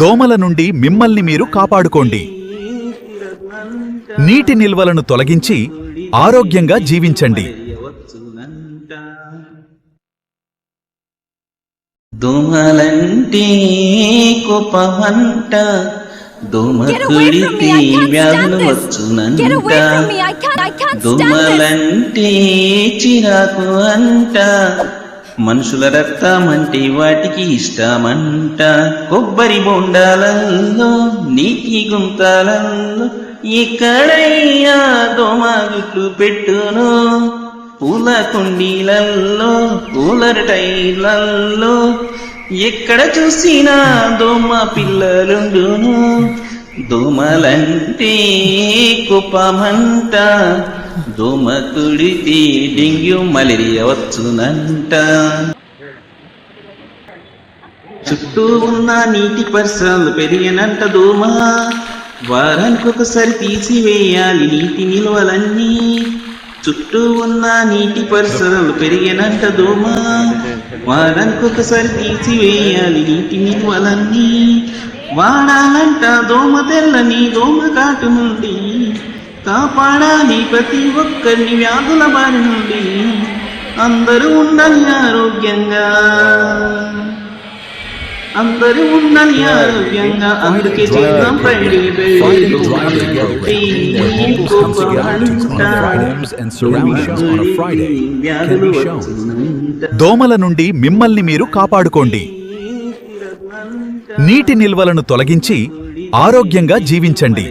దోమల నుండి మిమ్మల్ని మీరు కాపాడుకోండి. నీటి నిల్వలను తొలగించి ఆరోగ్యంగా జీవించండి. దోమలంటే కోపమంట, దోమ కుడితే వ్యాధులు వచ్చునంట. దోమలంటే చిరాకు అంట, మనుషుల రక్తమంటే వాటికి ఇష్టమంట. కొబ్బరి బొండాలల్లో నీటి గుంతలల్లో ఎక్కడయ్యా దోమ గుట్లు పెట్టును. పూల కుండీలల్లో కూలర్ టైర్లల్లో ఎక్కడ చూసినా దోమ పిల్లలుండును. దోమలంటే కోపమంట, దోమ కుడితే డెంగ్యూ మలేరియా వచ్చునంట. చుట్టూ ఉన్న నీటి పరిసరాలు పెరిగినంట దోమ. వారానికి ఒకసారి తీసివేయాలి నీటి నిల్వలన్నీ. చుట్టూ ఉన్న నీటి పరిసరాలు పెరిగినంట దోమ. వారానికి ఒకసారి తీసివేయాలి నీటి నిల్వలన్నీ. వాడాలంట దోమ తెల్లని దోమ కాటు నుండి. కాపాడాలి ప్రతి ఒక్కరిని వ్యాధుల బారి నుండి. అందరూ ఉండాలి ఆరోగ్యంగా, అందరూ ఉండాలి ఆరోగ్యంగా. అందుకే చేద్దాం దోమల నుండి మిమ్మల్ని మీరు కాపాడుకోండి. నీటి నిల్వలను తొలగించి ఆరోగ్యంగా జీవించండి.